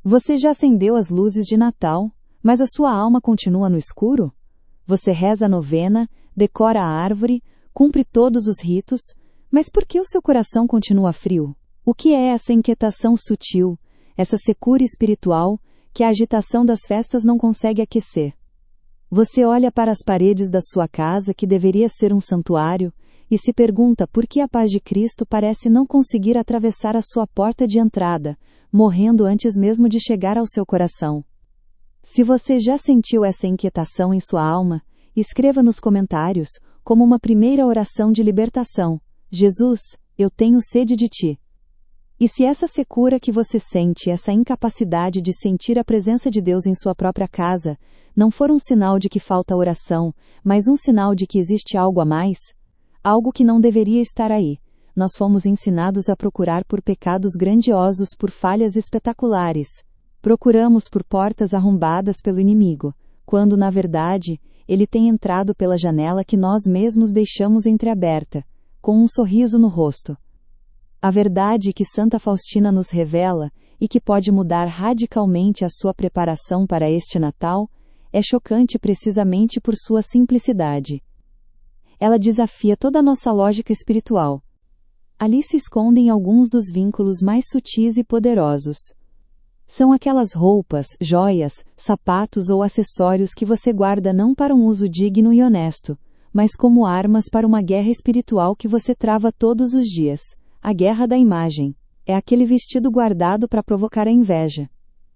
Você já acendeu as luzes de Natal, mas a sua alma continua no escuro? Você reza a novena, decora a árvore, cumpre todos os ritos, mas por que o seu coração continua frio? O que é essa inquietação sutil, essa secura espiritual, que a agitação das festas não consegue aquecer? Você olha para as paredes da sua casa, que deveria ser um santuário, e se pergunta por que a paz de Cristo parece não conseguir atravessar a sua porta de entrada, morrendo antes mesmo de chegar ao seu coração. Se você já sentiu essa inquietação em sua alma, escreva nos comentários, como uma primeira oração de libertação: Jesus, eu tenho sede de ti. E se essa secura que você sente, essa incapacidade de sentir a presença de Deus em sua própria casa, não for um sinal de que falta oração, mas um sinal de que existe algo a mais, algo que não deveria estar aí, nós fomos ensinados a procurar por pecados grandiosos, por falhas espetaculares. Procuramos por portas arrombadas pelo inimigo, quando, na verdade, ele tem entrado pela janela que nós mesmos deixamos entreaberta, com um sorriso no rosto. A verdade que Santa Faustina nos revela, e que pode mudar radicalmente a sua preparação para este Natal, é chocante precisamente por sua simplicidade. Ela desafia toda a nossa lógica espiritual. Ali se escondem alguns dos vínculos mais sutis e poderosos. São aquelas roupas, joias, sapatos ou acessórios que você guarda não para um uso digno e honesto, mas como armas para uma guerra espiritual que você trava todos os dias. A guerra da imagem. É aquele vestido guardado para provocar a inveja.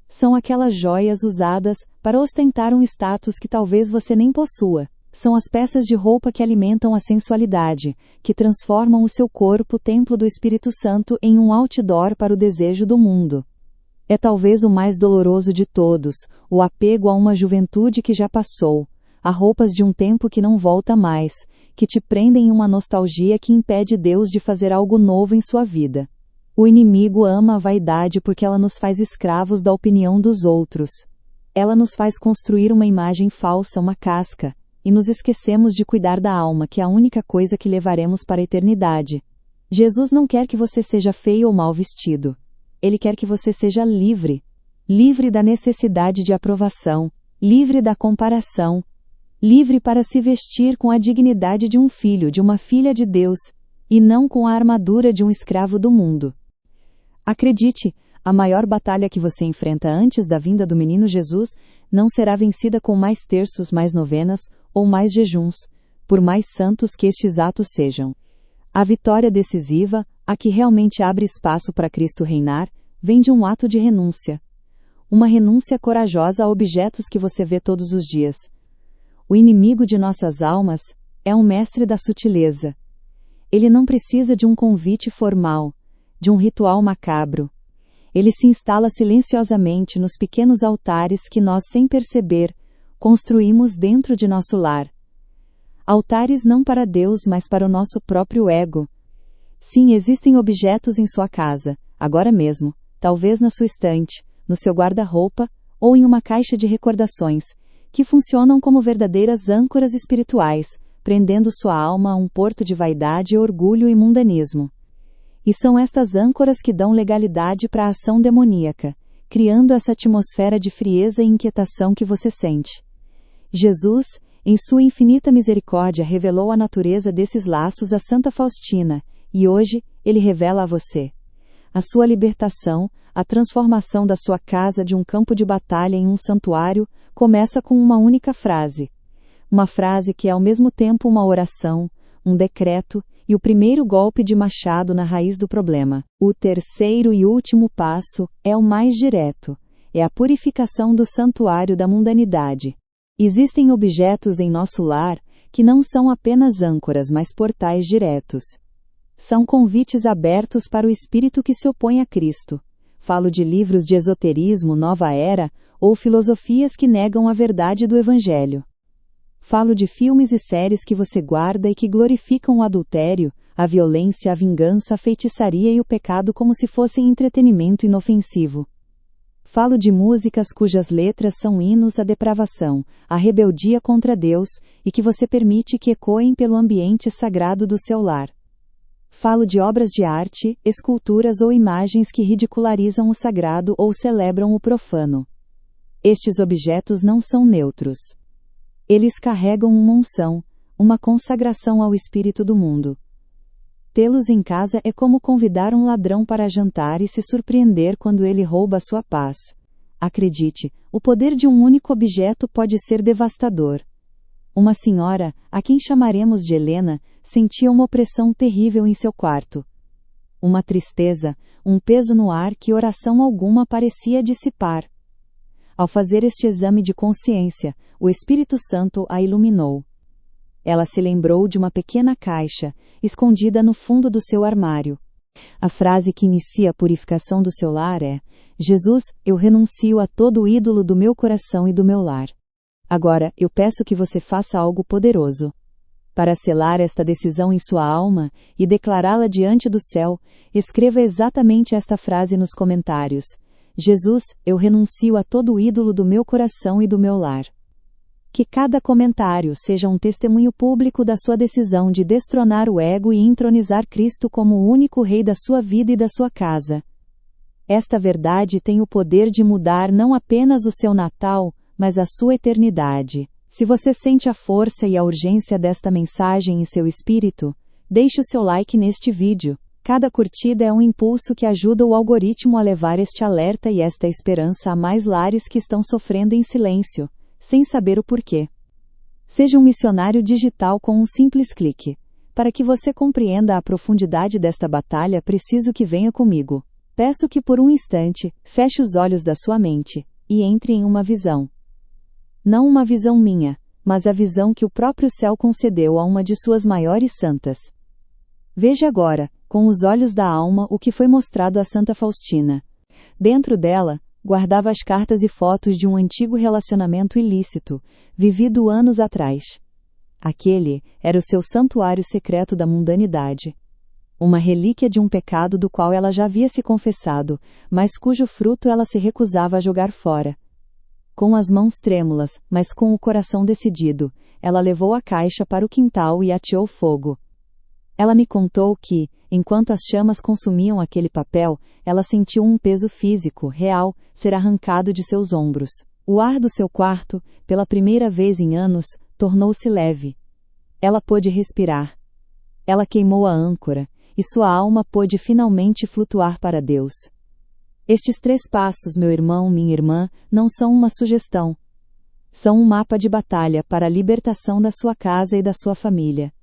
São aquelas joias usadas para ostentar um status que talvez você nem possua. São as peças de roupa que alimentam a sensualidade, que transformam o seu corpo, templo do Espírito Santo, em um outdoor para o desejo do mundo. É talvez o mais doloroso de todos, o apego a uma juventude que já passou, a roupas de um tempo que não volta mais, que te prendem em uma nostalgia que impede Deus de fazer algo novo em sua vida. O inimigo ama a vaidade porque ela nos faz escravos da opinião dos outros. Ela nos faz construir uma imagem falsa, uma casca, e nos esquecemos de cuidar da alma, que é a única coisa que levaremos para a eternidade. Jesus não quer que você seja feio ou mal vestido. Ele quer que você seja livre. Livre da necessidade de aprovação, livre da comparação, livre para se vestir com a dignidade de um filho, de uma filha de Deus, e não com a armadura de um escravo do mundo. Acredite, a maior batalha que você enfrenta antes da vinda do menino Jesus não será vencida com mais terços, mais novenas ou mais jejuns, por mais santos que estes atos sejam. A vitória decisiva, a que realmente abre espaço para Cristo reinar, vem de um ato de renúncia. Uma renúncia corajosa a objetos que você vê todos os dias. O inimigo de nossas almas é um mestre da sutileza. Ele não precisa de um convite formal, de um ritual macabro. Ele se instala silenciosamente nos pequenos altares que nós, sem perceber, construímos dentro de nosso lar. Altares não para Deus, mas para o nosso próprio ego. Sim, existem objetos em sua casa, agora mesmo, talvez na sua estante, no seu guarda-roupa, ou em uma caixa de recordações, que funcionam como verdadeiras âncoras espirituais, prendendo sua alma a um porto de vaidade, orgulho e mundanismo. E são estas âncoras que dão legalidade para a ação demoníaca, criando essa atmosfera de frieza e inquietação que você sente. Jesus, em sua infinita misericórdia, revelou a natureza desses laços a Santa Faustina, e hoje, ele revela a você. A sua libertação, a transformação da sua casa de um campo de batalha em um santuário, começa com uma única frase. Uma frase que é ao mesmo tempo uma oração, um decreto, e o primeiro golpe de machado na raiz do problema. O terceiro e último passo é o mais direto. É a purificação do santuário da mundanidade. Existem objetos em nosso lar que não são apenas âncoras, mas portais diretos. São convites abertos para o espírito que se opõe a Cristo. Falo de livros de esoterismo, nova era, ou filosofias que negam a verdade do Evangelho. Falo de filmes e séries que você guarda e que glorificam o adultério, a violência, a vingança, a feitiçaria e o pecado como se fossem entretenimento inofensivo. Falo de músicas cujas letras são hinos à depravação, à rebeldia contra Deus, e que você permite que ecoem pelo ambiente sagrado do seu lar. Falo de obras de arte, esculturas ou imagens que ridicularizam o sagrado ou celebram o profano. Estes objetos não são neutros. Eles carregam uma unção, uma consagração ao espírito do mundo. Tê-los em casa é como convidar um ladrão para jantar e se surpreender quando ele rouba sua paz. Acredite, o poder de um único objeto pode ser devastador. Uma senhora, a quem chamaremos de Helena, sentia uma opressão terrível em seu quarto. Uma tristeza, um peso no ar que oração alguma parecia dissipar. Ao fazer este exame de consciência, o Espírito Santo a iluminou. Ela se lembrou de uma pequena caixa, escondida no fundo do seu armário. A frase que inicia a purificação do seu lar é: Jesus, eu renuncio a todo o ídolo do meu coração e do meu lar. Agora, eu peço que você faça algo poderoso. Para selar esta decisão em sua alma e declará-la diante do céu, escreva exatamente esta frase nos comentários: Jesus, eu renuncio a todo o ídolo do meu coração e do meu lar. Que cada comentário seja um testemunho público da sua decisão de destronar o ego e entronizar Cristo como o único Rei da sua vida e da sua casa. Esta verdade tem o poder de mudar não apenas o seu Natal, mas a sua eternidade. Se você sente a força e a urgência desta mensagem em seu espírito, deixe o seu like neste vídeo. Cada curtida é um impulso que ajuda o algoritmo a levar este alerta e esta esperança a mais lares que estão sofrendo em silêncio, sem saber o porquê. Seja um missionário digital com um simples clique. Para que você compreenda a profundidade desta batalha, preciso que venha comigo. Peço que por um instante, feche os olhos da sua mente e entre em uma visão. Não uma visão minha, mas a visão que o próprio céu concedeu a uma de suas maiores santas. Veja agora, com os olhos da alma, o que foi mostrado a Santa Faustina. Dentro dela, guardava as cartas e fotos de um antigo relacionamento ilícito, vivido anos atrás. Aquele era o seu santuário secreto da mundanidade. Uma relíquia de um pecado do qual ela já havia se confessado, mas cujo fruto ela se recusava a jogar fora. Com as mãos trêmulas, mas com o coração decidido, ela levou a caixa para o quintal e ateou fogo. Ela me contou que, enquanto as chamas consumiam aquele papel, ela sentiu um peso físico, real, ser arrancado de seus ombros. O ar do seu quarto, pela primeira vez em anos, tornou-se leve. Ela pôde respirar. Ela queimou a âncora, e sua alma pôde finalmente flutuar para Deus. Estes 3 passos, meu irmão, minha irmã, não são uma sugestão. São um mapa de batalha para a libertação da sua casa e da sua família.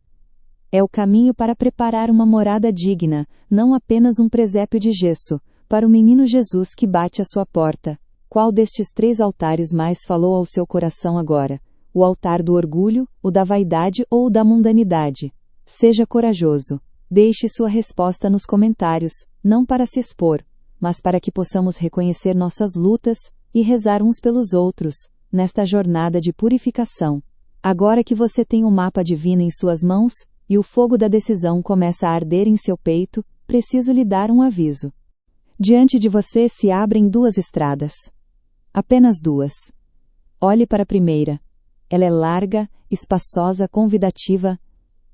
É o caminho para preparar uma morada digna, não apenas um presépio de gesso, para o menino Jesus que bate à sua porta. Qual destes 3 altares mais falou ao seu coração agora? O altar do orgulho, o da vaidade ou o da mundanidade? Seja corajoso. Deixe sua resposta nos comentários, não para se expor, mas para que possamos reconhecer nossas lutas e rezar uns pelos outros, nesta jornada de purificação. Agora que você tem o mapa divino em suas mãos, e o fogo da decisão começa a arder em seu peito, preciso lhe dar um aviso. Diante de você se abrem 2 estradas. Apenas 2. Olhe para a primeira. Ela é larga, espaçosa, convidativa.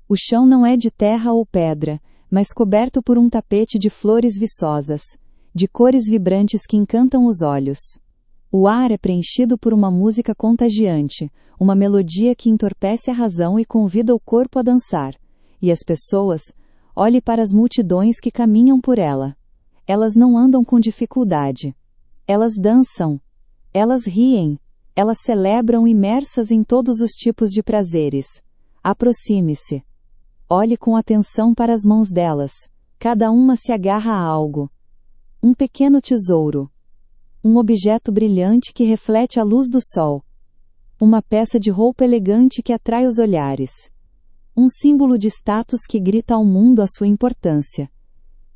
O chão não é de terra ou pedra, mas coberto por um tapete de flores viçosas, de cores vibrantes que encantam os olhos. O ar é preenchido por uma música contagiante, uma melodia que entorpece a razão e convida o corpo a dançar. E as pessoas, olhe para as multidões que caminham por ela. Elas não andam com dificuldade. Elas dançam. Elas riem. Elas celebram imersas em todos os tipos de prazeres. Aproxime-se. Olhe com atenção para as mãos delas. Cada uma se agarra a algo. Um pequeno tesouro. Um objeto brilhante que reflete a luz do sol. Uma peça de roupa elegante que atrai os olhares. Um símbolo de status que grita ao mundo a sua importância.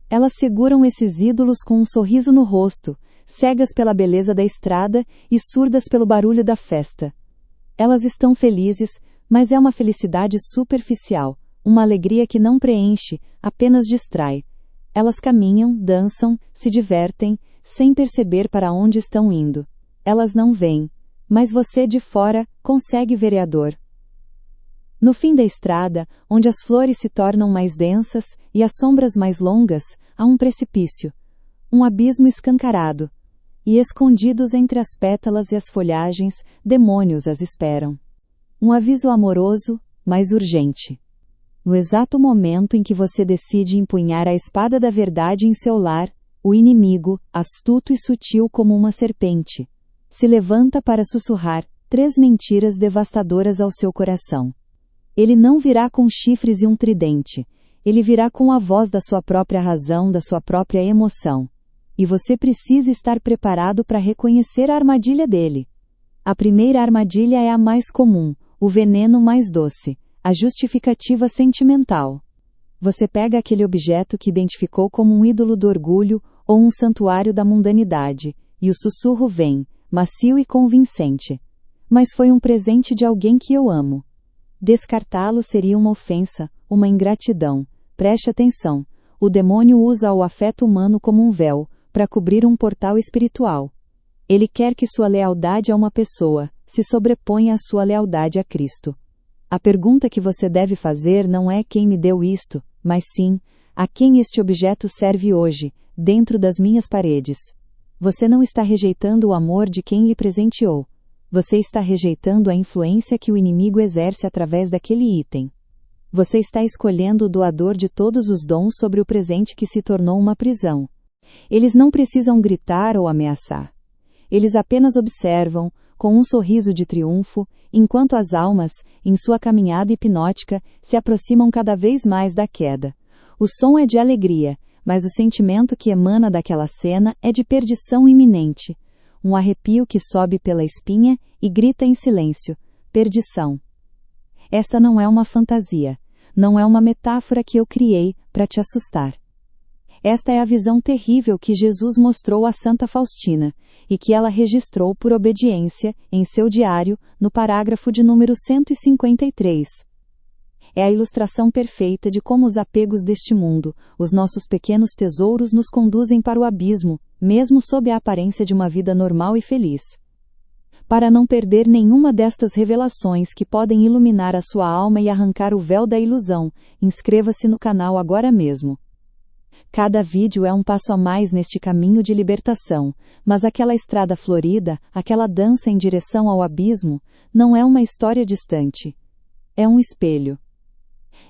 Elas seguram esses ídolos com um sorriso no rosto, cegas pela beleza da estrada e surdas pelo barulho da festa. Elas estão felizes, mas é uma felicidade superficial, uma alegria que não preenche, apenas distrai. Elas caminham, dançam, se divertem, sem perceber para onde estão indo. Elas não veem, mas você de fora consegue ver a dor. No fim da estrada, onde as flores se tornam mais densas e as sombras mais longas, há um precipício, um abismo escancarado. E escondidos entre as pétalas e as folhagens, demônios as esperam. Um aviso amoroso, mas urgente. No exato momento em que você decide empunhar a espada da verdade em seu lar, o inimigo, astuto e sutil como uma serpente, se levanta para sussurrar 3 mentiras devastadoras ao seu coração. Ele não virá com chifres e um tridente. Ele virá com a voz da sua própria razão, da sua própria emoção. E você precisa estar preparado para reconhecer a armadilha dele. A primeira armadilha é a mais comum, o veneno mais doce, a justificativa sentimental. Você pega aquele objeto que identificou como um ídolo do orgulho ou um santuário da mundanidade, e o sussurro vem, macio e convincente. Mas foi um presente de alguém que eu amo. Descartá-lo seria uma ofensa, uma ingratidão. Preste atenção. O demônio usa o afeto humano como um véu, para cobrir um portal espiritual. Ele quer que sua lealdade a uma pessoa se sobreponha à sua lealdade a Cristo. A pergunta que você deve fazer não é quem me deu isto, mas sim, a quem este objeto serve hoje, dentro das minhas paredes. Você não está rejeitando o amor de quem lhe presenteou. Você está rejeitando a influência que o inimigo exerce através daquele item. Você está escolhendo o doador de todos os dons sobre o presente que se tornou uma prisão. Eles não precisam gritar ou ameaçar. Eles apenas observam, com um sorriso de triunfo, enquanto as almas, em sua caminhada hipnótica, se aproximam cada vez mais da queda. O som é de alegria, mas o sentimento que emana daquela cena é de perdição iminente. Um arrepio que sobe pela espinha e grita em silêncio: perdição. Esta não é uma fantasia. Não é uma metáfora que eu criei para te assustar. Esta é a visão terrível que Jesus mostrou a Santa Faustina, e que ela registrou por obediência, em seu diário, no parágrafo de número 153. É a ilustração perfeita de como os apegos deste mundo, os nossos pequenos tesouros, nos conduzem para o abismo, mesmo sob a aparência de uma vida normal e feliz. Para não perder nenhuma destas revelações que podem iluminar a sua alma e arrancar o véu da ilusão, inscreva-se no canal agora mesmo. Cada vídeo é um passo a mais neste caminho de libertação, mas aquela estrada florida, aquela dança em direção ao abismo, não é uma história distante. É um espelho.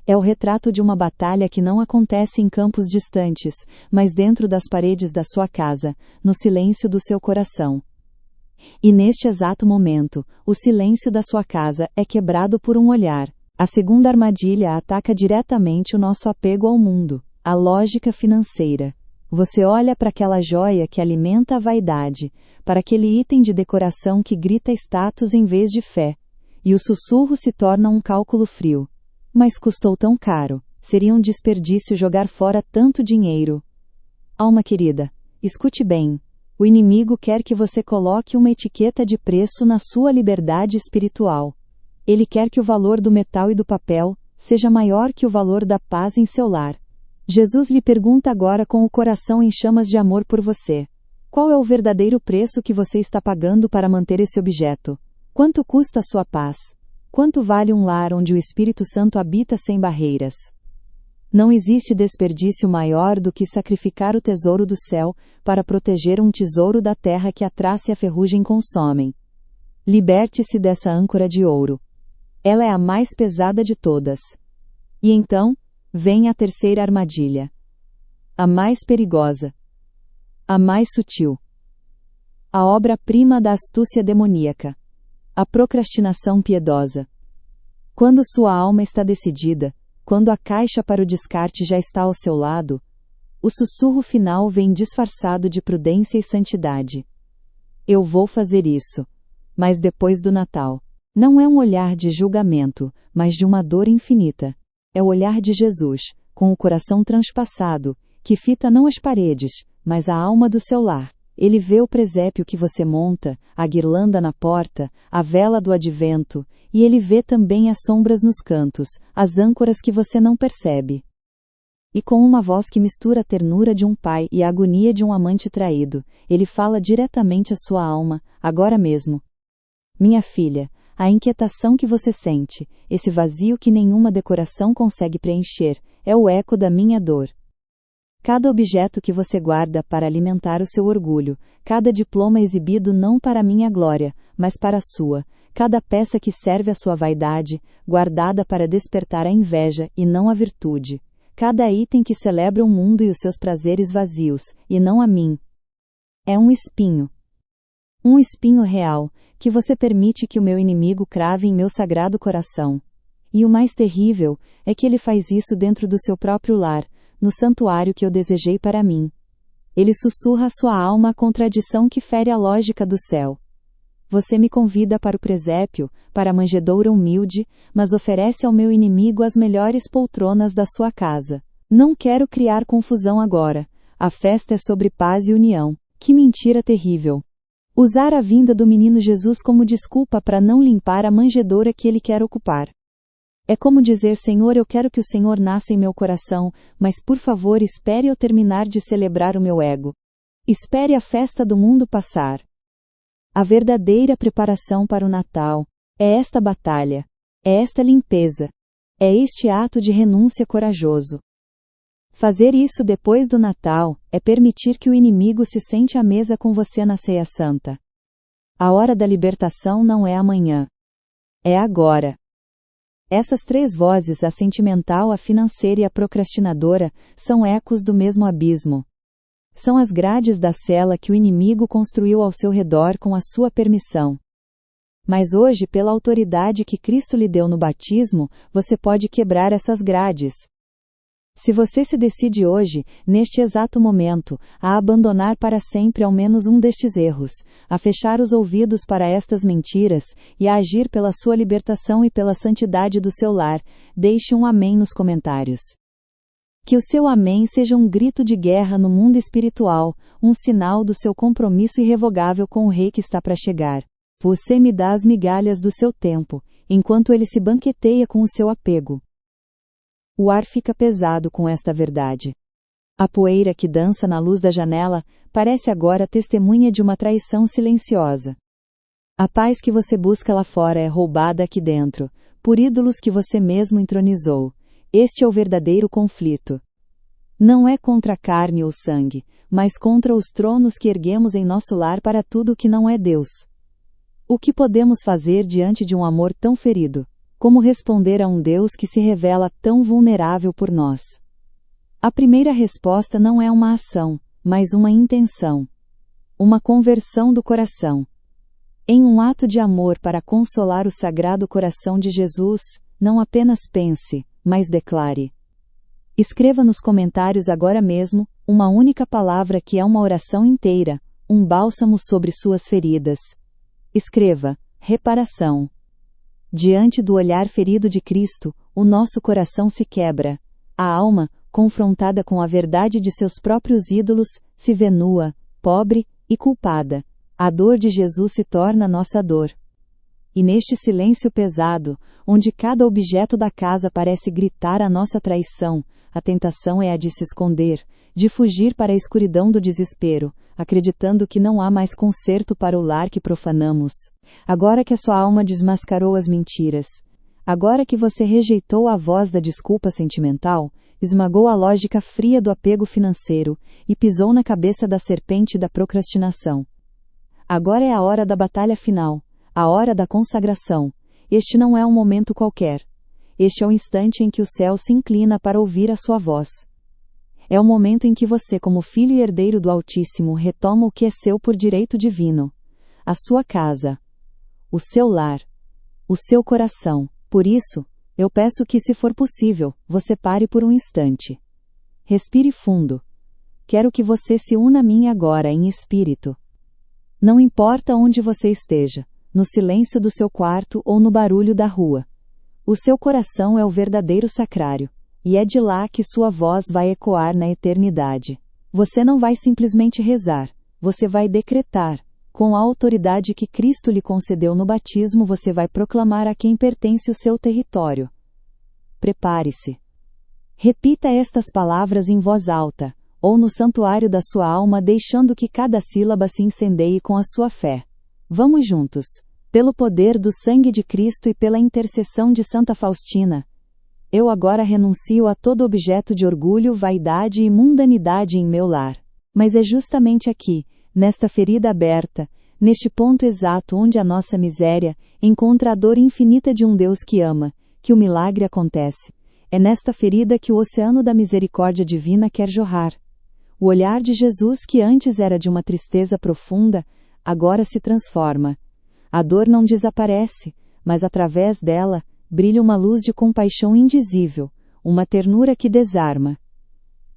É o retrato de uma batalha que não acontece em campos distantes, mas dentro das paredes da sua casa, no silêncio do seu coração. E neste exato momento, o silêncio da sua casa é quebrado por um olhar. A segunda armadilha ataca diretamente o nosso apego ao mundo. A lógica financeira. Você olha para aquela joia que alimenta a vaidade, para aquele item de decoração que grita status em vez de fé, e o sussurro se torna um cálculo frio. Mas custou tão caro, seria um desperdício jogar fora tanto dinheiro. Alma querida, escute bem. O inimigo quer que você coloque uma etiqueta de preço na sua liberdade espiritual. Ele quer que o valor do metal e do papel seja maior que o valor da paz em seu lar. Jesus lhe pergunta agora com o coração em chamas de amor por você. Qual é o verdadeiro preço que você está pagando para manter esse objeto? Quanto custa a sua paz? Quanto vale um lar onde o Espírito Santo habita sem barreiras? Não existe desperdício maior do que sacrificar o tesouro do céu para proteger um tesouro da terra que a traça e a ferrugem consomem. Liberte-se dessa âncora de ouro. Ela é a mais pesada de todas. E então, vem a terceira armadilha. A mais perigosa. A mais sutil. A obra-prima da astúcia demoníaca. A procrastinação piedosa. Quando sua alma está decidida, quando a caixa para o descarte já está ao seu lado, o sussurro final vem disfarçado de prudência e santidade. Eu vou fazer isso. Mas depois do Natal. Não é um olhar de julgamento, mas de uma dor infinita. É o olhar de Jesus, com o coração transpassado, que fita não as paredes, mas a alma do seu lar. Ele vê o presépio que você monta, a guirlanda na porta, a vela do advento, e ele vê também as sombras nos cantos, as âncoras que você não percebe. E com uma voz que mistura a ternura de um pai e a agonia de um amante traído, ele fala diretamente à sua alma, agora mesmo. Minha filha, A inquietação que você sente, esse vazio que nenhuma decoração consegue preencher, é o eco da minha dor. Cada objeto que você guarda para alimentar o seu orgulho, cada diploma exibido não para minha glória, mas para a sua, cada peça que serve à sua vaidade, guardada para despertar a inveja e não a virtude, cada item que celebra o mundo e os seus prazeres vazios, e não a mim. É um espinho. Um espinho real, que você permite que o meu inimigo crave em meu sagrado coração. E o mais terrível, é que ele faz isso dentro do seu próprio lar, no santuário que eu desejei para mim. Ele sussurra a sua alma a contradição que fere a lógica do céu. Você me convida para o presépio, para a manjedoura humilde, mas oferece ao meu inimigo as melhores poltronas da sua casa. Não quero criar confusão agora. A festa é sobre paz e união. Que mentira terrível! Usar a vinda do menino Jesus como desculpa para não limpar a manjedoura que ele quer ocupar. É como dizer: Senhor, eu quero que o Senhor nasça em meu coração, mas por favor espere eu terminar de celebrar o meu ego. Espere a festa do mundo passar. A verdadeira preparação para o Natal é esta batalha, é esta limpeza, é este ato de renúncia corajoso. Fazer isso depois do Natal é permitir que o inimigo se sente à mesa com você na ceia santa. A hora da libertação não é amanhã. É agora. Essas três vozes, a sentimental, a financeira e a procrastinadora, são ecos do mesmo abismo. São as grades da cela que o inimigo construiu ao seu redor com a sua permissão. Mas hoje, pela autoridade que Cristo lhe deu no batismo, você pode quebrar essas grades. Se você se decide hoje, neste exato momento, a abandonar para sempre ao menos um destes erros, a fechar os ouvidos para estas mentiras, e a agir pela sua libertação e pela santidade do seu lar, deixe um amém nos comentários. Que o seu amém seja um grito de guerra no mundo espiritual, um sinal do seu compromisso irrevogável com o Rei que está para chegar. Você me dá as migalhas do seu tempo, enquanto ele se banqueteia com o seu apego. O ar fica pesado com esta verdade. A poeira que dança na luz da janela parece agora testemunha de uma traição silenciosa. A paz que você busca lá fora é roubada aqui dentro, por ídolos que você mesmo entronizou. Este é o verdadeiro conflito. Não é contra a carne ou sangue, mas contra os tronos que erguemos em nosso lar para tudo o que não é Deus. O que podemos fazer diante de um amor tão ferido? Como responder a um Deus que se revela tão vulnerável por nós? A primeira resposta não é uma ação, mas uma intenção. Uma conversão do coração. Em um ato de amor para consolar o Sagrado Coração de Jesus, não apenas pense, mas declare. Escreva nos comentários agora mesmo, uma única palavra que é uma oração inteira, um bálsamo sobre suas feridas. Escreva: reparação. Diante do olhar ferido de Cristo, o nosso coração se quebra. A alma, confrontada com a verdade de seus próprios ídolos, se vê nua, pobre e culpada. A dor de Jesus se torna nossa dor. E neste silêncio pesado, onde cada objeto da casa parece gritar a nossa traição, a tentação é a de se esconder, de fugir para a escuridão do desespero, acreditando que não há mais conserto para o lar que profanamos. Agora que a sua alma desmascarou as mentiras, agora que você rejeitou a voz da desculpa sentimental, esmagou a lógica fria do apego financeiro e pisou na cabeça da serpente da procrastinação. Agora é a hora da batalha final, a hora da consagração. Este não é um momento qualquer. Este é o instante em que o céu se inclina para ouvir a sua voz. É o momento em que você, como filho e herdeiro do Altíssimo, retoma o que é seu por direito divino. A sua casa. O seu lar. O seu coração. Por isso, eu peço que, se for possível, você pare por um instante. Respire fundo. Quero que você se una a mim agora em espírito. Não importa onde você esteja, no silêncio do seu quarto ou no barulho da rua. O seu coração é o verdadeiro sacrário, e é de lá que sua voz vai ecoar na eternidade. Você não vai simplesmente rezar, você vai decretar. Com a autoridade que Cristo lhe concedeu no batismo, você vai proclamar a quem pertence o seu território. Prepare-se. Repita estas palavras em voz alta, ou no santuário da sua alma, deixando que cada sílaba se incendeie com a sua fé. Vamos juntos. Pelo poder do sangue de Cristo e pela intercessão de Santa Faustina, eu agora renuncio a todo objeto de orgulho, vaidade e mundanidade em meu lar. Mas é justamente aqui, nesta ferida aberta, neste ponto exato onde a nossa miséria encontra a dor infinita de um Deus que ama, que o milagre acontece. É nesta ferida que o oceano da misericórdia divina quer jorrar. O olhar de Jesus, que antes era de uma tristeza profunda, agora se transforma. A dor não desaparece, mas através dela, brilha uma luz de compaixão indizível, uma ternura que desarma.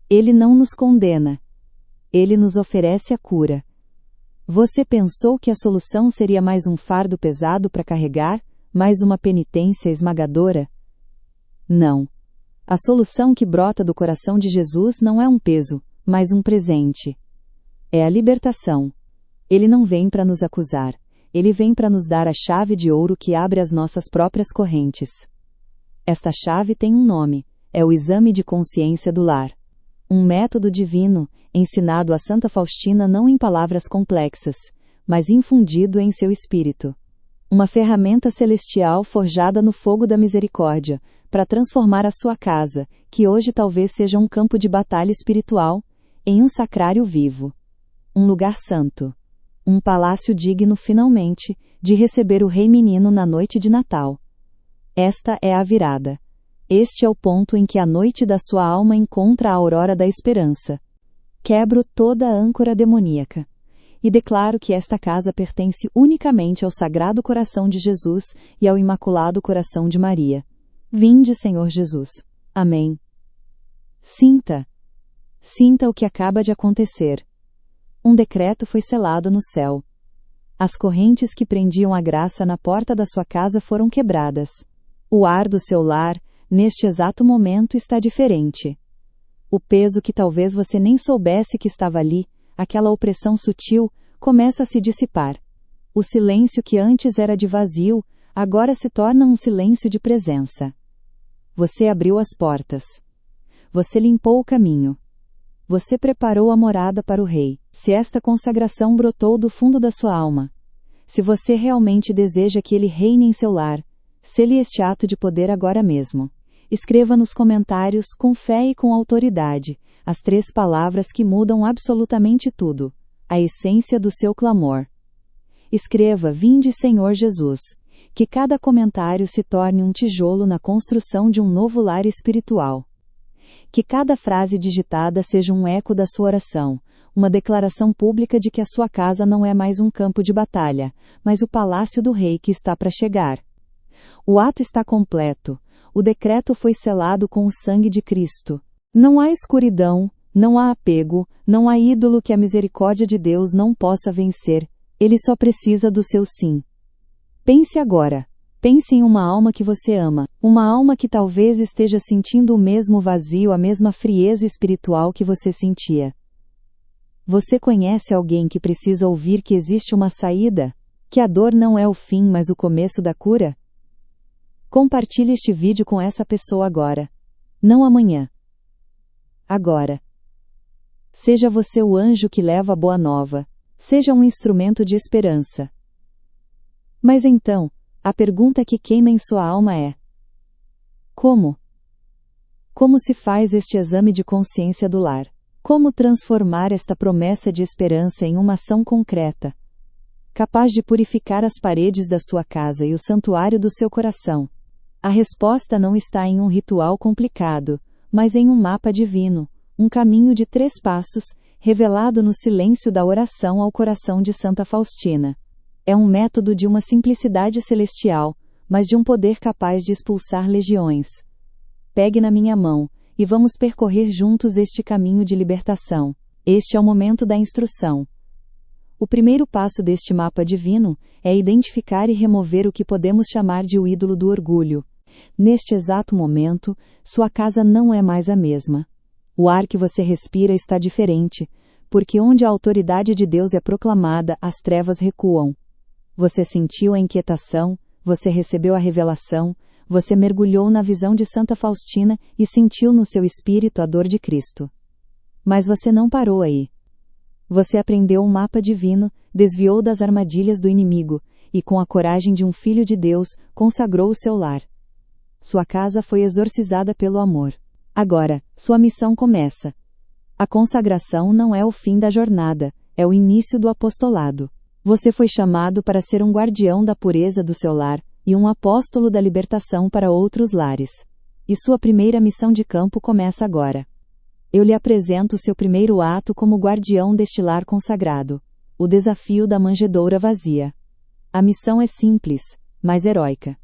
Ele não nos condena. Ele nos oferece a cura. Você pensou que a solução seria mais um fardo pesado para carregar, mais uma penitência esmagadora? Não. A solução que brota do coração de Jesus não é um peso, mas um presente. É a libertação. Ele não vem para nos acusar. Ele vem para nos dar a chave de ouro que abre as nossas próprias correntes. Esta chave tem um nome, é o exame de consciência do lar. Um método divino, ensinado a Santa Faustina não em palavras complexas, mas infundido em seu espírito. Uma ferramenta celestial forjada no fogo da misericórdia, para transformar a sua casa, que hoje talvez seja um campo de batalha espiritual, em um sacrário vivo. Um lugar santo. Um palácio digno finalmente de receber o Rei Menino na noite de Natal. Esta é a virada. Este é o ponto em que a noite da sua alma encontra a aurora da esperança. Quebro toda a âncora demoníaca. E declaro que esta casa pertence unicamente ao Sagrado Coração de Jesus e ao Imaculado Coração de Maria. Vinde, Senhor Jesus. Amém. Sinta. Sinta o que acaba de acontecer. Um decreto foi selado no céu. As correntes que prendiam a graça na porta da sua casa foram quebradas. O ar do seu lar, neste exato momento, está diferente. O peso que talvez você nem soubesse que estava ali, aquela opressão sutil, começa a se dissipar. O silêncio que antes era de vazio, agora se torna um silêncio de presença. Você abriu as portas. Você limpou o caminho. Você preparou a morada para o Rei. Se esta consagração brotou do fundo da sua alma, se você realmente deseja que ele reine em seu lar, sele este ato de poder agora mesmo. Escreva nos comentários, com fé e com autoridade, as 3 palavras que mudam absolutamente tudo, a essência do seu clamor. Escreva: Vinde, Senhor Jesus. Que cada comentário se torne um tijolo na construção de um novo lar espiritual. Que cada frase digitada seja um eco da sua oração, uma declaração pública de que a sua casa não é mais um campo de batalha, mas o palácio do Rei que está para chegar. O ato está completo. O decreto foi selado com o sangue de Cristo. Não há escuridão, não há apego, não há ídolo que a misericórdia de Deus não possa vencer. Ele só precisa do seu sim. Pense agora. Pense em uma alma que você ama, uma alma que talvez esteja sentindo o mesmo vazio, a mesma frieza espiritual que você sentia. Você conhece alguém que precisa ouvir que existe uma saída? Que a dor não é o fim, mas o começo da cura? Compartilhe este vídeo com essa pessoa agora. Não amanhã. Agora. Seja você o anjo que leva a boa nova. Seja um instrumento de esperança. Mas então, a pergunta que queima em sua alma é: como? Como se faz este exame de consciência do lar? Como transformar esta promessa de esperança em uma ação concreta, capaz de purificar as paredes da sua casa e o santuário do seu coração? A resposta não está em um ritual complicado, mas em um mapa divino, um caminho de 3 passos, revelado no silêncio da oração ao coração de Santa Faustina. É um método de uma simplicidade celestial, mas de um poder capaz de expulsar legiões. Pegue na minha mão, e vamos percorrer juntos este caminho de libertação. Este é o momento da instrução. O primeiro passo deste mapa divino é identificar e remover o que podemos chamar de o ídolo do orgulho. Neste exato momento, sua casa não é mais a mesma. O ar que você respira está diferente, porque onde a autoridade de Deus é proclamada, as trevas recuam. Você sentiu a inquietação, você recebeu a revelação, você mergulhou na visão de Santa Faustina e sentiu no seu espírito a dor de Cristo. Mas você não parou aí. Você aprendeu um mapa divino, desviou das armadilhas do inimigo, e com a coragem de um filho de Deus, consagrou o seu lar. Sua casa foi exorcizada pelo amor. Agora, sua missão começa. A consagração não é o fim da jornada, é o início do apostolado. Você foi chamado para ser um guardião da pureza do seu lar e um apóstolo da libertação para outros lares. E sua primeira missão de campo começa agora. Eu lhe apresento seu primeiro ato como guardião deste lar consagrado: o desafio da manjedoura vazia. A missão é simples, mas heróica.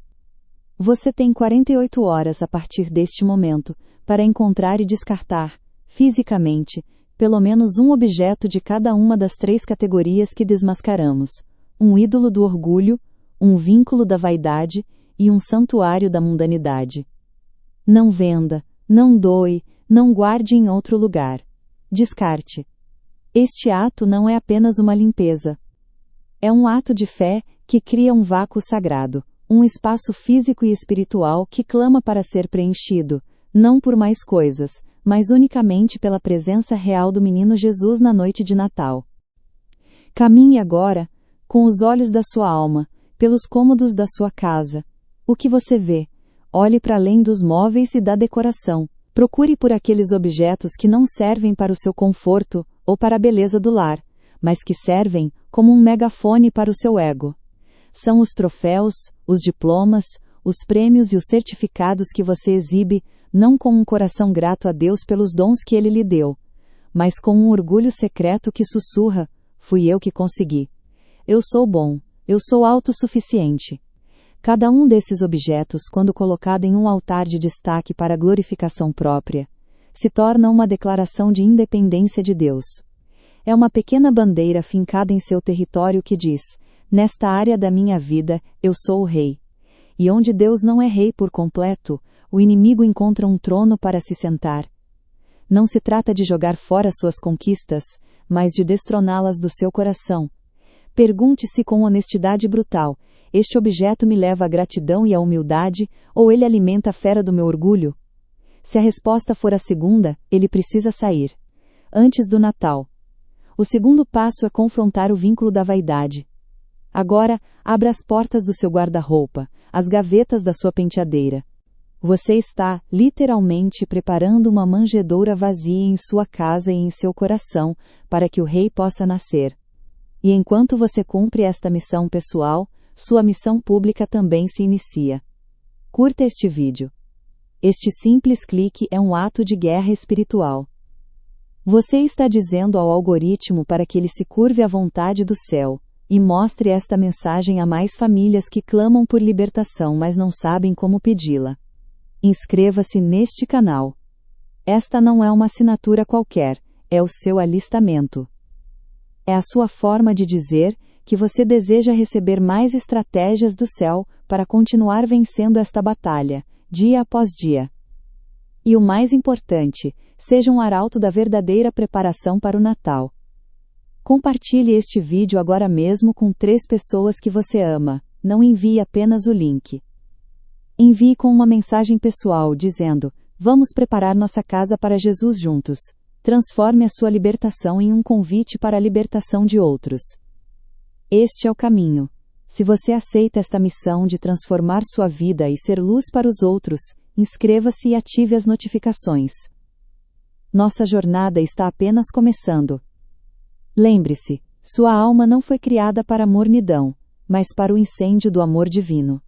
Você tem 48 horas a partir deste momento para encontrar e descartar, fisicamente, pelo menos um objeto de cada uma das 3 categorias que desmascaramos: um ídolo do orgulho, um vínculo da vaidade e um santuário da mundanidade. Não venda, não doe, não guarde em outro lugar. Descarte. Este ato não é apenas uma limpeza. É um ato de fé que cria um vácuo sagrado, um espaço físico e espiritual que clama para ser preenchido, não por mais coisas, mas unicamente pela presença real do menino Jesus na noite de Natal. Caminhe agora, com os olhos da sua alma, pelos cômodos da sua casa. O que você vê? Olhe para além dos móveis e da decoração. Procure por aqueles objetos que não servem para o seu conforto ou para a beleza do lar, mas que servem como um megafone para o seu ego. São os troféus, os diplomas, os prêmios e os certificados que você exibe, não com um coração grato a Deus pelos dons que Ele lhe deu, mas com um orgulho secreto que sussurra: fui eu que consegui. Eu sou bom, eu sou autossuficiente. Cada um desses objetos, quando colocado em um altar de destaque para a glorificação própria, se torna uma declaração de independência de Deus. É uma pequena bandeira fincada em seu território que diz: nesta área da minha vida, eu sou o rei. E onde Deus não é rei por completo, o inimigo encontra um trono para se sentar. Não se trata de jogar fora suas conquistas, mas de destroná-las do seu coração. Pergunte-se com honestidade brutal: este objeto me leva à gratidão e à humildade, ou ele alimenta a fera do meu orgulho? Se a resposta for a segunda, ele precisa sair. Antes do Natal. O segundo passo é confrontar o vínculo da vaidade. Agora, abra as portas do seu guarda-roupa, as gavetas da sua penteadeira. Você está, literalmente, preparando uma manjedoura vazia em sua casa e em seu coração, para que o rei possa nascer. E enquanto você cumpre esta missão pessoal, sua missão pública também se inicia. Curta este vídeo. Este simples clique é um ato de guerra espiritual. Você está dizendo ao algoritmo para que ele se curve à vontade do céu, e mostre esta mensagem a mais famílias que clamam por libertação, mas não sabem como pedi-la. Inscreva-se neste canal. Esta não é uma assinatura qualquer, é o seu alistamento. É a sua forma de dizer que você deseja receber mais estratégias do céu para continuar vencendo esta batalha, dia após dia. E o mais importante, seja um arauto da verdadeira preparação para o Natal. Compartilhe este vídeo agora mesmo com 3 pessoas que você ama. Não envie apenas o link. Envie com uma mensagem pessoal dizendo: vamos preparar nossa casa para Jesus juntos. Transforme a sua libertação em um convite para a libertação de outros. Este é o caminho. Se você aceita esta missão de transformar sua vida e ser luz para os outros, inscreva-se e ative as notificações. Nossa jornada está apenas começando. Lembre-se, sua alma não foi criada para a mornidão, mas para o incêndio do amor divino.